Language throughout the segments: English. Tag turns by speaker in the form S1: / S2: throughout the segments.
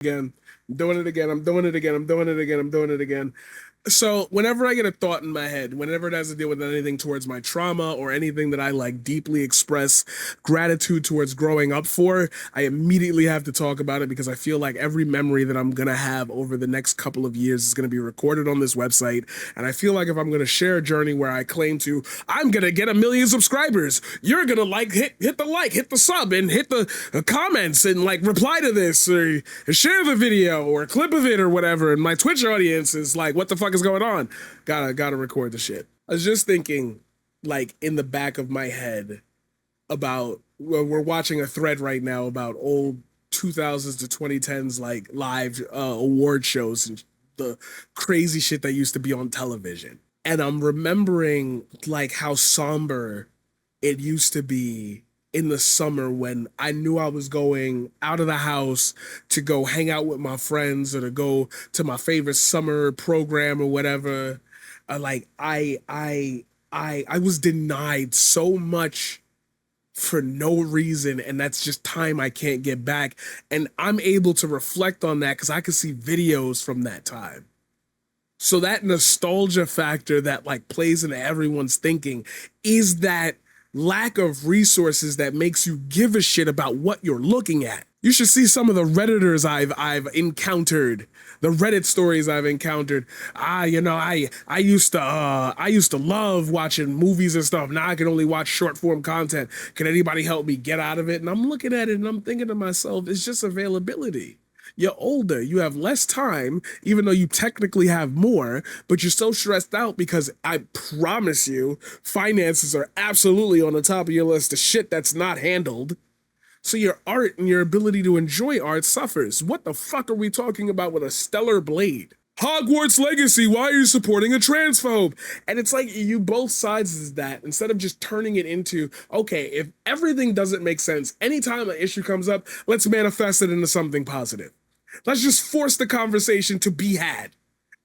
S1: again. I'm doing it again. I'm doing it again. I'm doing it again. I'm doing it again. So whenever I get a thought in my head, whenever it has to deal with anything towards my trauma or anything that I like deeply express gratitude towards growing up for, I immediately have to talk about it because I feel like every memory that I'm gonna have over the next couple of years is gonna be recorded on this website. And I feel like if I'm gonna share a journey where I claim to, I'm gonna get 1 million subscribers, you're gonna hit the sub and hit the comments and like reply to this or share the video or a clip of it or whatever. And my Twitch audience is like, what the fuck is going on? Gotta record the shit. I was just thinking, like in the back of my head, about we're watching a thread right now about old 2000s to 2010s like live award shows and the crazy shit that used to be on television. And I'm remembering like how somber it used to be in the summer when I knew I was going out of the house to go hang out with my friends or to go to my favorite summer program or whatever. Like I was denied so much for no reason, and that's just time I can't get back. And I'm able to reflect on that because I can see videos from that time. So that nostalgia factor that like plays into everyone's thinking is that lack of resources that makes you give a shit about what you're looking at. You should see some of the redditors I've encountered, the Reddit stories I've encountered. I used to love watching movies and stuff. Now I can only watch short form content. Can anybody help me get out of it? And I'm looking at it and I'm thinking to myself, it's just availability. You're older, you have less time, even though you technically have more, but you're so stressed out because I promise you, finances are absolutely on the top of your list of shit that's not handled. So your art and your ability to enjoy art suffers. What the fuck are we talking about with a stellar blade? Hogwarts Legacy, why are you supporting a transphobe? And it's like you both sides is that instead of just turning it into, okay, if everything doesn't make sense, anytime an issue comes up, let's manifest it into something positive. Let's just force the conversation to be had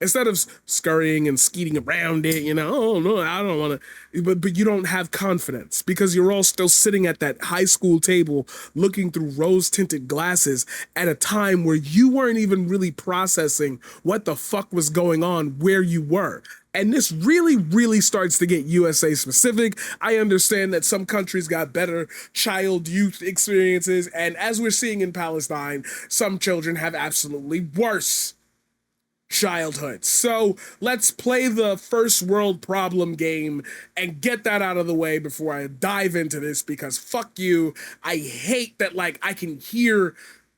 S1: instead of scurrying and skeeting around it. Oh no, I don't want to. But you don't have confidence because you're all still sitting at that high school table looking through rose tinted glasses at a time where you weren't even really processing what the fuck was going on where you were. And this really, really starts to get USA specific. I understand that some countries got better child youth experiences. And as we're seeing in Palestine, some children have absolutely worse childhood. So let's play the first world problem game and get that out of the way before I dive into this because fuck you. I hate that like I can hear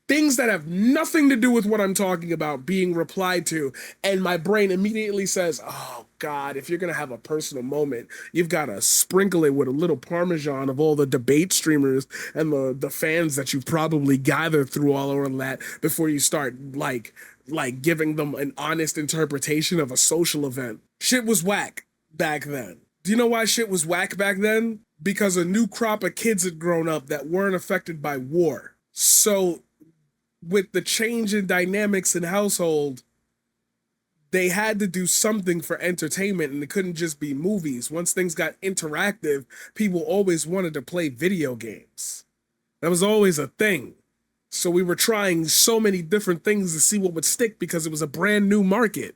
S1: things that have nothing to do with what I'm talking about being replied to, and my brain immediately says, oh God, if you're gonna have a personal moment, you've gotta sprinkle it with a little parmesan of all the debate streamers and the fans that you've probably gathered through all over that before you start like giving them an honest interpretation of a social event. Shit was whack back then. Do you know why shit was whack back then? Because a new crop of kids had grown up that weren't affected by war. So with the change in dynamics in household, they had to do something for entertainment and it couldn't just be movies. Once things got interactive, people always wanted to play video games. That was always a thing. So we were trying so many different things to see what would stick because it was a brand new market.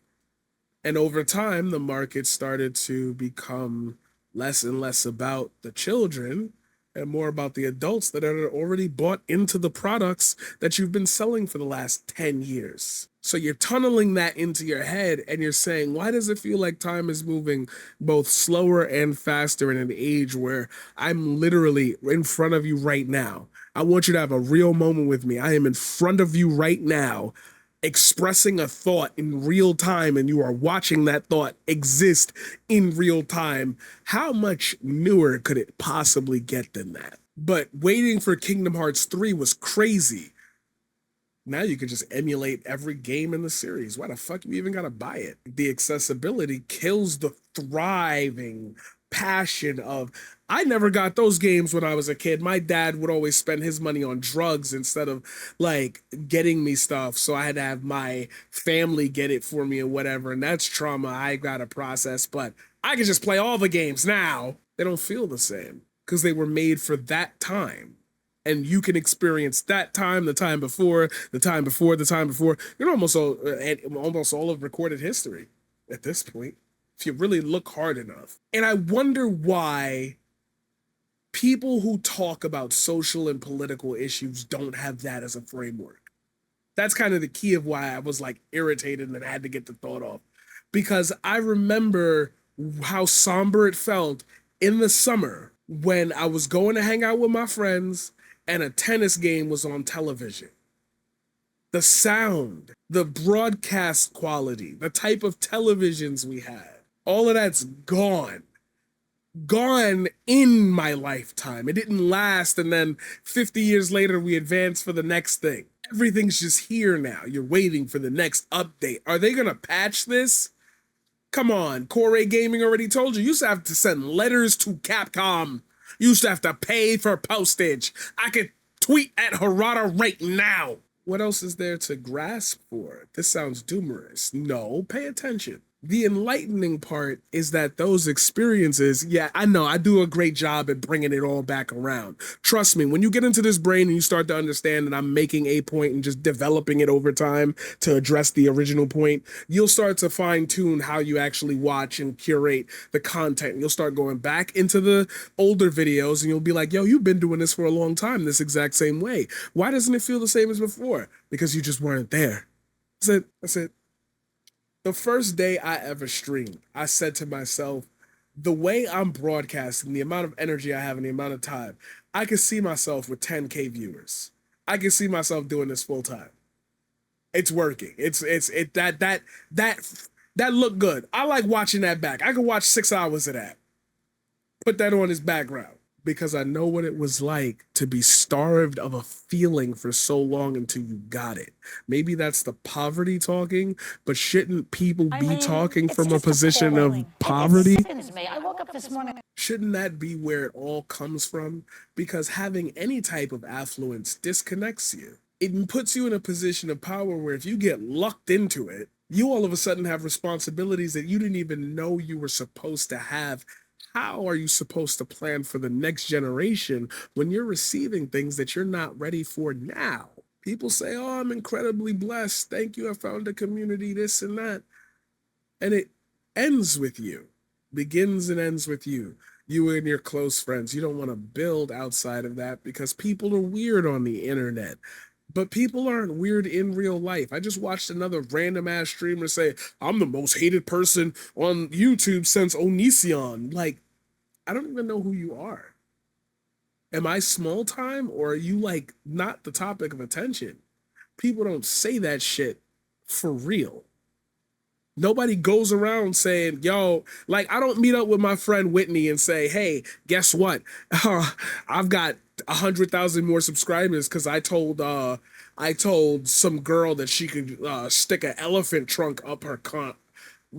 S1: And over time, the market started to become less and less about the children and more about the adults that are already bought into the products that you've been selling for the last 10 years. So you're tunneling that into your head and you're saying, why does it feel like time is moving both slower and faster in an age where I'm literally in front of you right now? I want you to have a real moment with me. I am in front of you right now, expressing a thought in real time, and you are watching that thought exist in real time. How much newer could it possibly get than that? But waiting for Kingdom Hearts 3 was crazy. Now you can just emulate every game in the series. Why the fuck you even gotta buy it? The accessibility kills the thriving passion of I never got those games when I was a kid. My dad would always spend his money on drugs instead of like getting me stuff. So I had to have my family get it for me and whatever. And that's trauma I gotta process. But I can just play all the games now. They don't feel the same because they were made for that time. and you can experience that time, the time before, the time before, the time before. You're almost all of recorded history at this point, if you really look hard enough. And I wonder why people who talk about social and political issues don't have that as a framework. That's kind of the key of why I was like irritated and had to get the thought off. Because I remember how somber it felt in the summer when I was going to hang out with my friends and a tennis game was on television. The sound, the broadcast quality, the type of televisions we had, all of that's gone. Gone in my lifetime. It didn't last, and then 50 years later, we advance for the next thing. Everything's just here now. You're waiting for the next update. Are they gonna patch this? Come on, Core Gaming already told you. You used to have to send letters to Capcom. You used to have to pay for postage. I could tweet at Harada right now. What else is there to grasp for? This sounds doomorous. No, pay attention. The enlightening part is that those experiences, yeah, I know I do a great job at bringing it all back around. Trust me, when you get into this brain and you start to understand that I'm making a point and just developing it over time to address the original point, you'll start to fine tune how you actually watch and curate the content. You'll start going back into the older videos and you'll be like, yo, you've been doing this for a long time this exact same way. Why doesn't it feel the same as before? Because you just weren't there. That's it. That's it. The first day I ever streamed, I said to myself, the way I'm broadcasting, the amount of energy I have and the amount of time, I can see myself with 10K viewers. I can see myself doing this full time. It's working. That looked good. I like watching that back. I could watch 6 hours of that. Put that on as background. Because I know what it was like to be starved of a feeling for so long until you got it. Maybe that's the poverty talking, but shouldn't people be talking from a position of poverty?
S2: I woke up this morning.
S1: Shouldn't that be where it all comes from? Because having any type of affluence disconnects you. It puts you in a position of power where if you get lucked into it, you all of a sudden have responsibilities that you didn't even know you were supposed to have. How are you supposed to plan for the next generation when you're receiving things that you're not ready for now? People say, oh, I'm incredibly blessed. Thank you. I found a community, this and that. And it ends with you, begins and ends with you. You and your close friends. You don't want to build outside of that because people are weird on the internet. But people aren't weird in real life. I just watched another random ass streamer say, I'm the most hated person on YouTube since Onision. Like, I don't even know who you are. Am I small time or are you like not the topic of attention? People don't say that shit for real. Nobody goes around saying, yo, like I don't meet up with my friend Whitney and say, hey, guess what? I've got 100,000 more subscribers because I told some girl that she could stick an elephant trunk up her cunt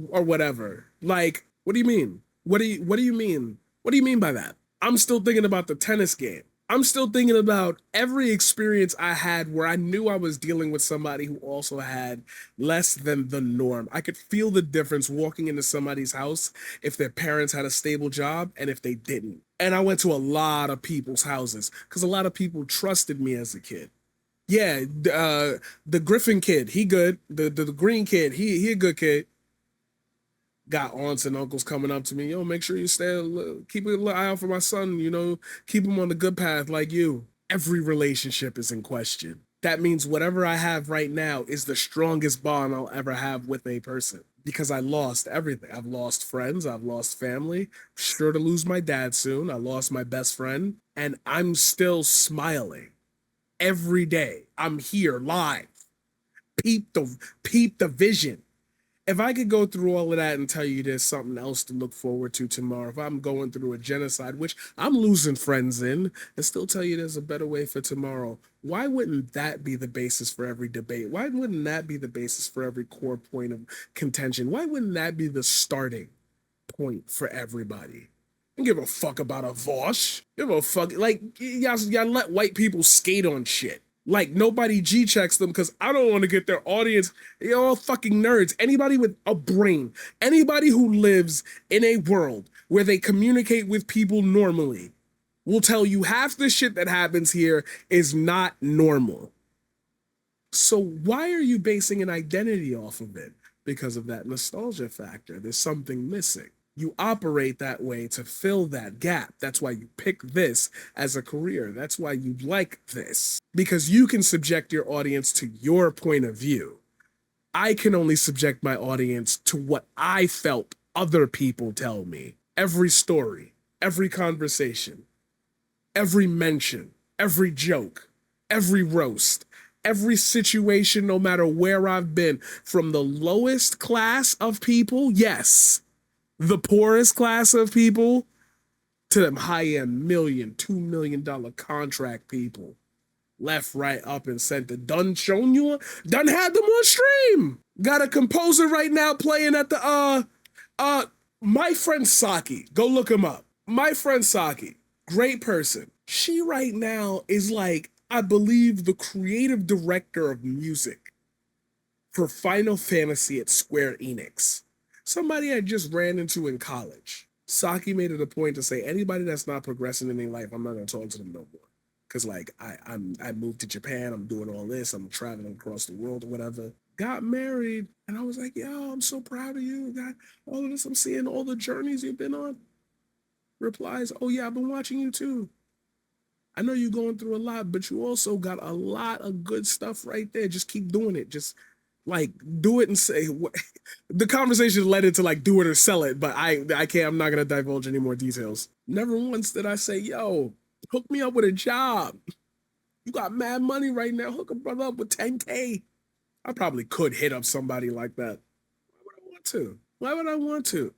S1: or whatever. Like, what do you mean? What do you mean? What do you mean by that? I'm still thinking about the tennis game. I'm still thinking about every experience I had where I knew I was dealing with somebody who also had less than the norm. I could feel the difference walking into somebody's house if their parents had a stable job and if they didn't. And I went to a lot of people's houses because a lot of people trusted me as a kid. Yeah, the Griffin kid, he good. The Green kid, he a good kid. Got aunts and uncles coming up to me, yo, make sure you keep a little eye out for my son, you know, keep him on the good path like you. Every relationship is in question. That means whatever I have right now is the strongest bond I'll ever have with a person because I lost everything. I've lost friends, I've lost family, sure to lose my dad soon. I lost my best friend, and I'm still smiling every day. I'm here live. Peep the vision. If I could go through all of that and tell you there's something else to look forward to tomorrow, if I'm going through a genocide, which I'm losing friends in, and still tell you there's a better way for tomorrow, why wouldn't that be the basis for every debate? Why wouldn't that be the basis for every core point of contention? Why wouldn't that be the starting point for everybody? I don't give a fuck about a Vosh. Give a fuck. Like, y'all let white people skate on shit. Like nobody G-checks them because I don't want to get their audience. They're all fucking nerds. Anybody with a brain, anybody who lives in a world where they communicate with people normally, will tell you half the shit that happens here is not normal. So why are you basing an identity off of it? Because of that nostalgia factor. There's something missing. You operate that way to fill that gap. That's why you pick this as a career. That's why you like this. Because you can subject your audience to your point of view. I can only subject my audience to what I felt other people tell me. Every story, every conversation, every mention, every joke, every roast, every situation, no matter where I've been, from the lowest class of people, yes, the poorest class of people, to them high-end $1 million, $2 million contract people. Left, right, up, and center. Done shown you, done had them on stream. Got a composer right now playing at the my friend Saki. Go look him up. My friend Saki, great person. She right now is like, I believe, the creative director of music for Final Fantasy at Square Enix. Somebody I just ran into in college. Saki made it a point to say, anybody that's not progressing in their life, I'm not gonna talk to them no more. Cause like I moved to Japan, I'm doing all this, I'm traveling across the world or whatever. Got married, and I was like, yo, I'm so proud of you. Got all of this, I'm seeing all the journeys you've been on. Replies, oh yeah, I've been watching you too. I know you're going through a lot, but you also got a lot of good stuff right there. Just keep doing it. Just like do it and say what the conversation led into, like, do it or sell it, but I can't, I'm not gonna divulge any more details. Never once did I say, yo, hook me up with a job. You got mad money right now. Hook a brother up with 10K. I probably could hit up somebody like that. Why would I want to? Why would I want to?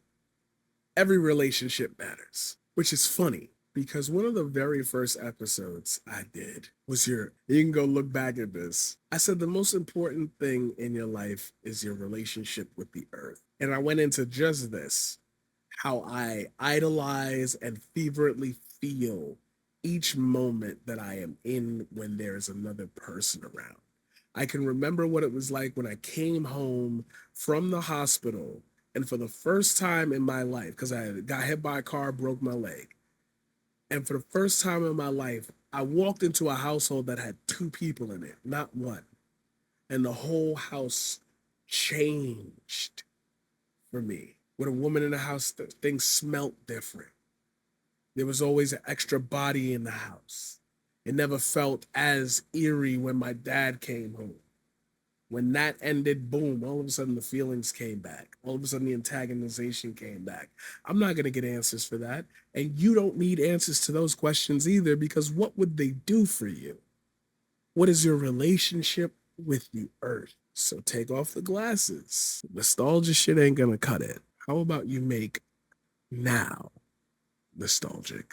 S1: Every relationship matters, which is funny because one of the very first episodes I did was you can go look back at this. I said the most important thing in your life is your relationship with the earth. And I went into just this, how I idolize and fervently feel each moment that I am in when there's another person around. I can remember what it was like when I came home from the hospital, and for the first time in my life, because I got hit by a car, broke my leg. And for the first time in my life, I walked into a household that had two people in it, not one. And the whole house changed for me. With a woman in the house, things smelt different. There was always an extra body in the house. It never felt as eerie when my dad came home. When that ended, boom, all of a sudden the feelings came back. All of a sudden the antagonization came back. I'm not going to get answers for that. And you don't need answers to those questions either, because what would they do for you? What is your relationship with the earth? So take off the glasses. Nostalgia shit ain't going to cut it. How about you make now nostalgic?